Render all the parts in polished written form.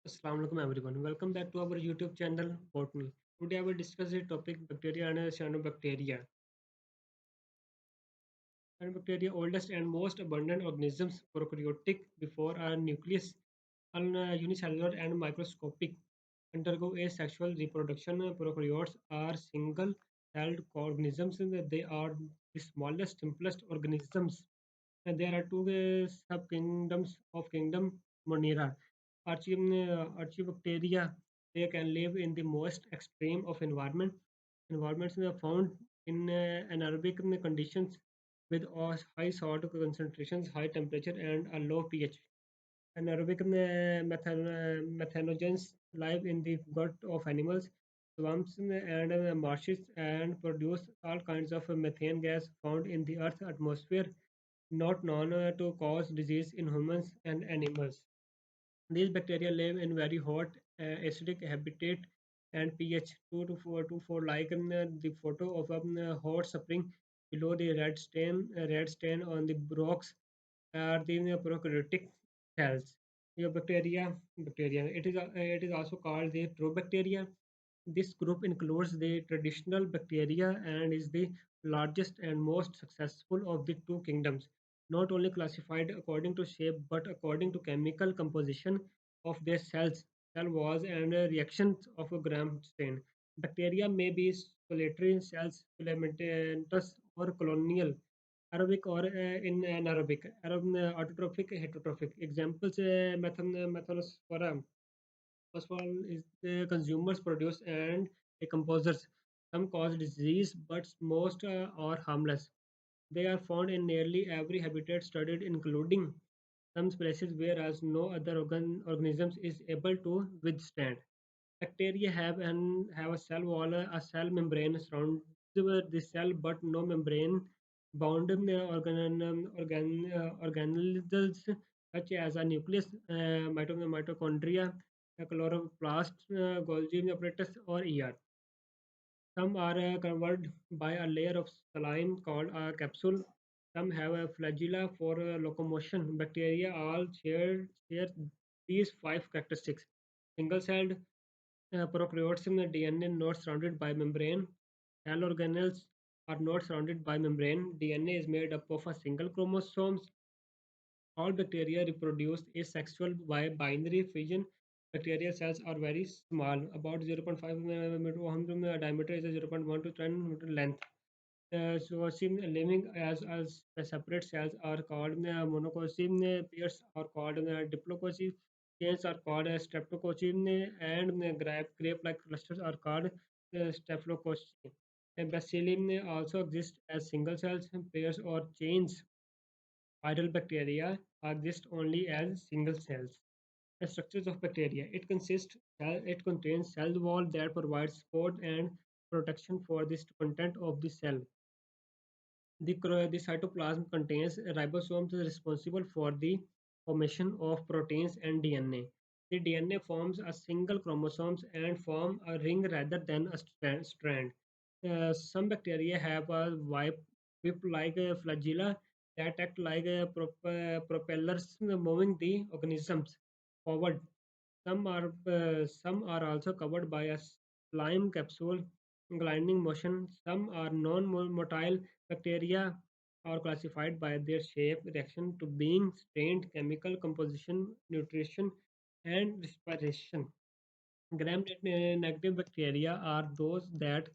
Assalamu alaikum everyone. Welcome back to our YouTube channel Botany. Today I will discuss the topic bacteria and cyanobacteria. Cyanobacteria, oldest and most abundant organisms, prokaryotic before our nucleus, unicellular and microscopic, undergo asexual reproduction. Prokaryotes are single-celled organisms. They are the smallest, simplest organisms. And there are two subkingdoms of kingdom Monera. Archibacteria, they can live in the most extreme of environments are found in anaerobic conditions with high salt concentrations, high temperature, and a low pH. Anaerobic methanogens live in the gut of animals, swamps, and marshes and produce all kinds of methane gas found in the Earth's atmosphere, not known to cause disease in humans and animals. These bacteria live in very hot, acidic habitat and pH 2 to 4 like the photo of a hot spring below the red stain on the rocks are the prokaryotic cells. Your bacteria. It is also called the trobacteria. This group includes the traditional bacteria and is the largest and most successful of the two kingdoms, not only classified according to shape but according to chemical composition of their cells, cell walls, and reactions of a gram stain. Bacteria may be solitary cells, filamentous, or colonial, aerobic or in anaerobic, autotrophic, heterotrophic. Examples: Methanospora. First of all, is the consumers produce and decomposers. Some cause disease, but most are harmless. They are found in nearly every habitat studied, including some places whereas no other organisms is able to withstand. Bacteria have a cell wall, a cell membrane surrounds the cell, but no membrane bound organelles such as a nucleus, mitochondria, chloroplast, Golgi apparatus, or ER. Some are covered by a layer of slime called a capsule. Some have a flagella for locomotion. Bacteria all share these five characteristics. Single-celled prokaryotes in the DNA not surrounded by membrane. Cell organelles are not surrounded by membrane. DNA is made up of a single chromosomes. All bacteria reproduce asexual by binary fission. Bacteria cells are very small, about 0.5 mm diameter is a 0.1 to 10 meter length. Zooxanthellae living as separate cells are called monocoty. Pairs are called diplocoty. Chains are called streptocoty, and grape-like clusters are called staphylocoty. Bacilli also exist as single cells, pairs, or chains. Viral bacteria exist only as single cells. The structures of bacteria. It contains cell wall that provides support and protection for the content of the cell. The cytoplasm contains ribosomes responsible for the formation of proteins and DNA. The DNA forms a single chromosomes and form a ring rather than a strand. Some bacteria have a whip-like flagella that act like propellers moving the organisms forward. Some are also covered by a slime capsule gliding motion. Some are non-motile bacteria are classified by their shape, reaction to being strained, chemical composition, nutrition, and respiration. Gram-negative bacteria are those that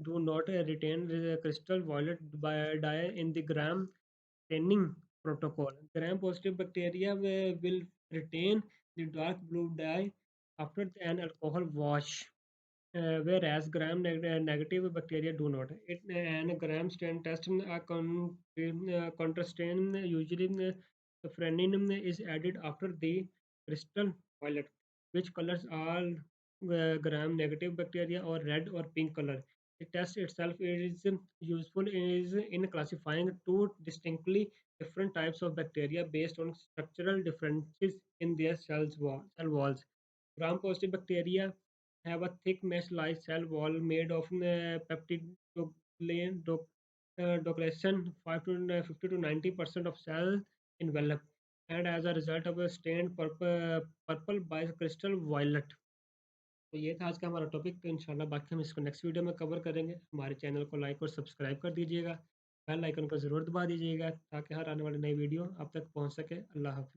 do not retain the crystal violet dye in the gram staining protocol. Gram-positive bacteria will retain the dark blue dye after an alcohol wash, whereas gram-negative bacteria do not. An gram stain test contrastain usually safranin is added after the crystal violet, which colors all gram-negative bacteria or red or pink color. The test itself is useful is in classifying two distinctly different types of bacteria based on structural differences in their cell walls. Gram-positive bacteria have a thick mesh-like cell wall made of peptidoglycan docretion 5 to 50 to 90% of cell envelope. And as a result of stain purple by crystal violet. तो ये था आज का हमारा topic. तो इंशाल्लाह बाकी हम इसको नेक्स्ट वीडियो में कवर करेंगे। हमारे चैनल को लाइक और सब्सक्राइब कर दीजिएगा, बेल आइकन को ज़रूर दबा दीजिएगा ताकि हर आने वाली नई वीडियो आप तक पहुंच सके। अल्लाह हाफ़िज़।